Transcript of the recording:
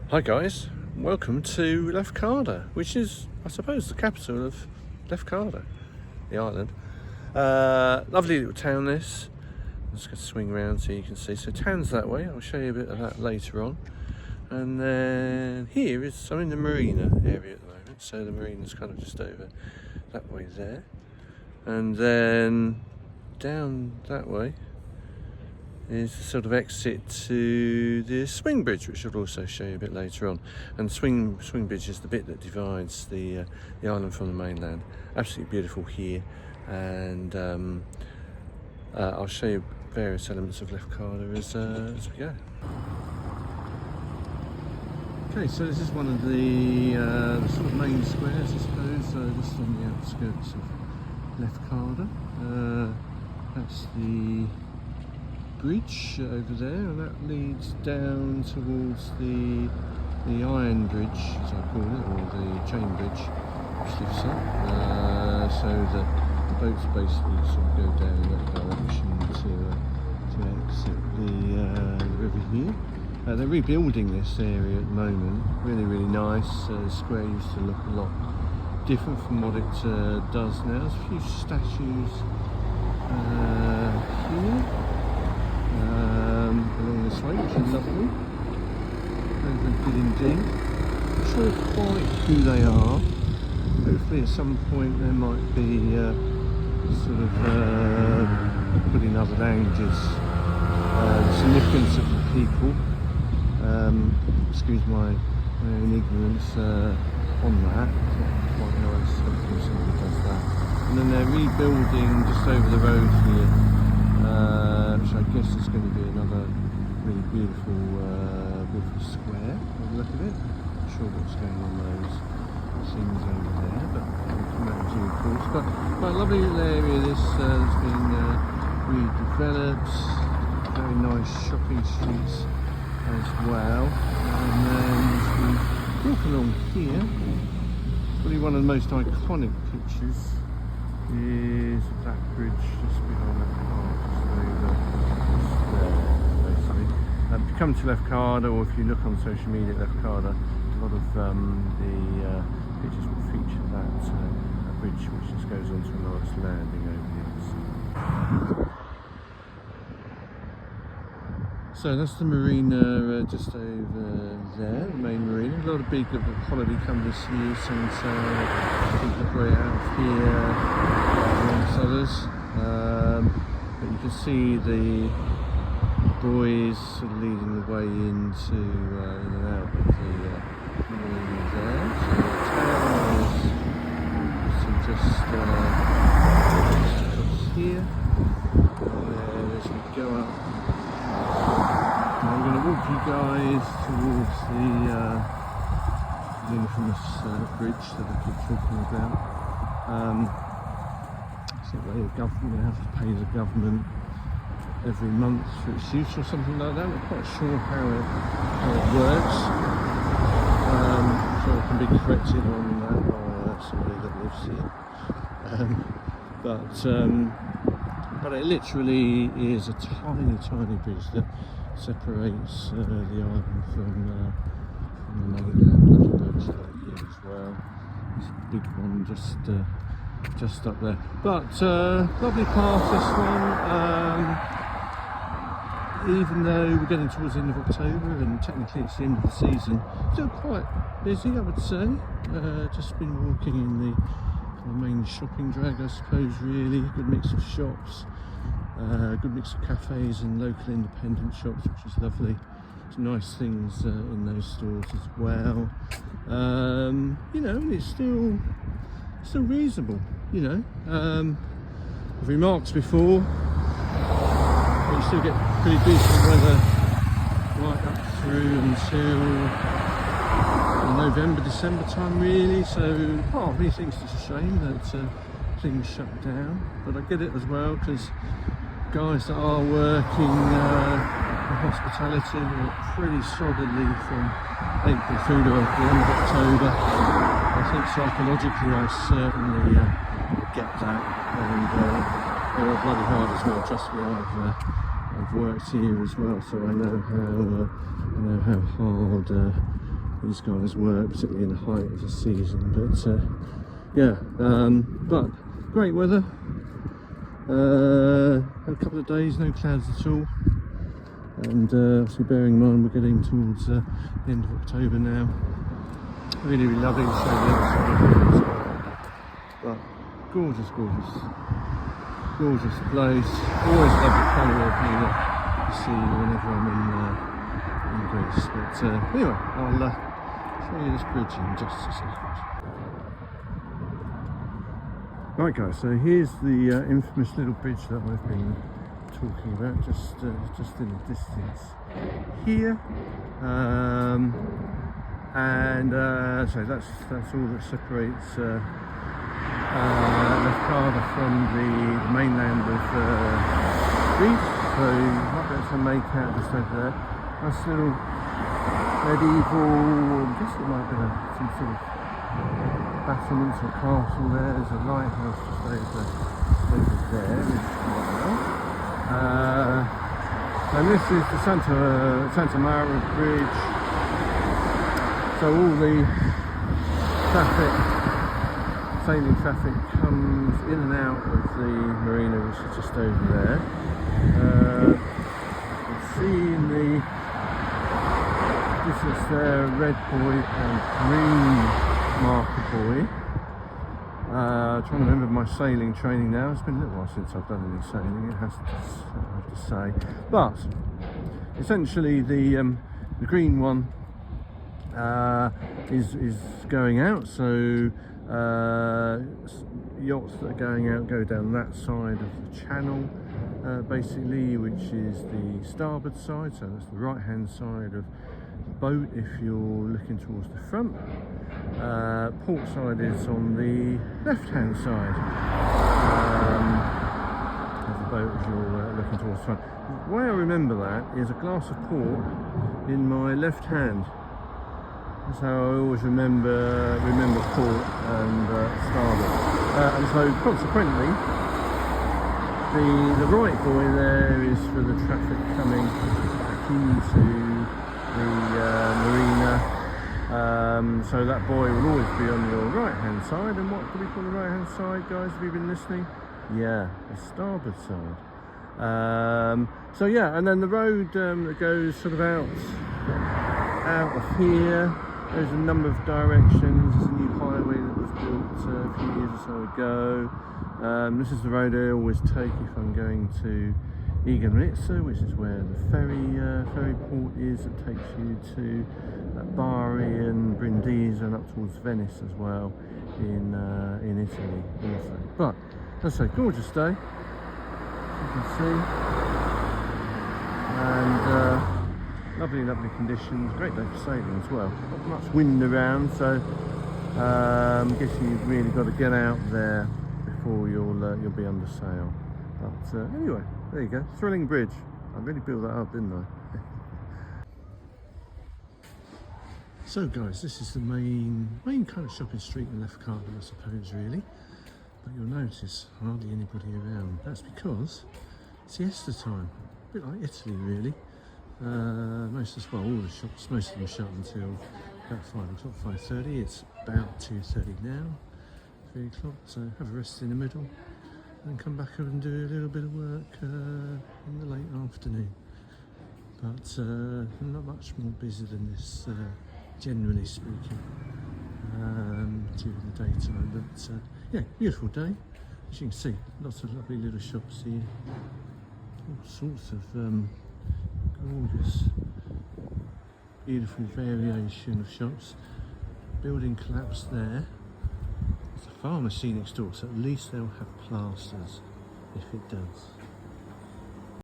Hi guys, welcome to Lefkada, which is, I suppose, the capital of Lefkada, the island. Lovely little town this. I'm just going to swing around so you can see. So town's that way, I'll show you a bit of that later on. And then here is, I'm in the marina area at the moment, so the marina's kind of just over that way there. And then down that way is the sort of exit to the swing bridge, which I'll also show you a bit later on. And swing bridge is the bit that divides the island from the mainland. Absolutely beautiful here, and I'll show you various elements of Lefkada as we go. Okay, so this is one of the sort of main squares, I suppose. This is on the outskirts of Lefkada. That's the bridge over there, and that leads down towards the iron bridge, as I call it, or the chain bridge, which lifts up. So the boats basically sort of go down in that direction to exit the river here. They're rebuilding this area at the moment. Really nice. The square used to look a lot different from what it does now. There's a few statues here. Along this way, which is lovely. Very good indeed. Not sure quite who they are. Hopefully at some point there might be sort of put in other languages the significance of the people. Excuse my own ignorance on that. It's not quite nice when somebody does that. And then they're rebuilding just over the road here, which I guess is going to be another really beautiful square by the look of it. Not sure what's going on those things over there, but we'll come back to, of course. But quite a lovely little area this has been redeveloped. Very nice shopping streets as well. And then as we walk along here, probably one of the most iconic pictures is that bridge just behind that park, just over there, basically. If you come to Lefkada, or if you look on social media at Lefkada, a lot of the pictures will feature that bridge, which just goes onto a nice landing over the other side. So that's the marina just over there, the main marina. A lot of big holiday companies here, Sunset, people way out here, amongst others. But you can see the boys sort of leading the way into in and out of the marina there. So the town is just across here. And as we go up, I'm going to walk you guys towards the infamous bridge that I keep talking about. I think they have to pay the government every month for its use or something like that. I'm not quite sure how it works. So I can be corrected on that by somebody that lives here. But it literally is a tiny bridge that separates the island from the mainland. Little boats like here as well. There's a big one just up there. But lovely path, this one. Even though we're getting towards the end of October and technically it's the end of the season, still quite busy, I would say. Just been walking in the main shopping drag, I suppose, really. Good mix of shops, good mix of cafes and local independent shops, which is lovely. Some nice things in those stores as well. You know, and it's still reasonable, you know. I've remarked before, you still get pretty decent weather right up through until November, December time, really. So part of me thinks it's a shame that things shut down, but I get it as well, because guys that are working in hospitality are pretty solidly from April through to the end of October. I think psychologically I certainly get that, and they are bloody hard as well. Trust me, I've worked here as well, so I know how hard these guys work, particularly in the height of the season. But yeah, but great weather. Had a couple of days, no clouds at all, and obviously bearing in mind we're getting towards the end of October now. Really, really lovely to show the other side of it. But gorgeous, gorgeous, gorgeous place. Always love the colour of the sea whenever I'm in Greece. But anyway, I'll show you this bridge in just a second. Right guys, so here's the infamous little bridge that I've been talking about, just in the distance here, and so that's all that separates Lefkada from the mainland of Greece. So you might be able to make out just over there. Nice little medieval, I guess it might be some sort of battlements or castle there. There's a lighthouse just over there, which and this is the Santa Maria Bridge. So all the traffic, sailing traffic, comes in and out of the marina, which is just over there. You can see in the distance there, a red buoy and green marker buoy. Trying to remember my sailing training now. It's been a little while since I've done any sailing, I have to say. But essentially the green one is going out, so yachts that are going out go down that side of the channel, basically, which is the starboard side, so that's the right hand side of the boat if you're looking towards the front. Port side is on the left hand side of the boat as you're looking towards the front. The way I remember that is a glass of port in my left hand. That's how I always remember port and starboard. And so consequently, the right buoy there is for the traffic coming back into the marina. So that buoy will always be on your right hand side. And what do we call the right hand side, guys? Have you been listening? Yeah, the starboard side. So yeah, and then the road that goes sort of out of here. There's a number of directions. There's a new highway that was built a few years or so ago. This is the road I always take if I'm going to Egan-Ritsa, which is where the ferry port is that takes you to Bari and Brindisi and up towards Venice as well in Italy also. But let's say gorgeous day, you can see, and lovely conditions, great day for sailing as well. Not much wind around, so I guess you've really got to get out there before you'll be under sail. But anyway, there you go, thrilling bridge. I really built that up, didn't I? So guys, this is the main kind of shopping street in Lefkada, I suppose, really. But you'll notice hardly anybody around. That's because it's siesta time, a bit like Italy, really. All the shops, most of them shut until about 5 o'clock, 5:30. It's about 2:30 now, 3 o'clock. So have a rest in the middle, and come back up and do a little bit of work in the late afternoon. But not much more busy than this, generally speaking, during the daytime. But yeah, beautiful day. As you can see, lots of lovely little shops here, all sorts of gorgeous, beautiful variation of shops. Building collapsed there. There's a pharmacy next door, so at least they'll have plasters if it does.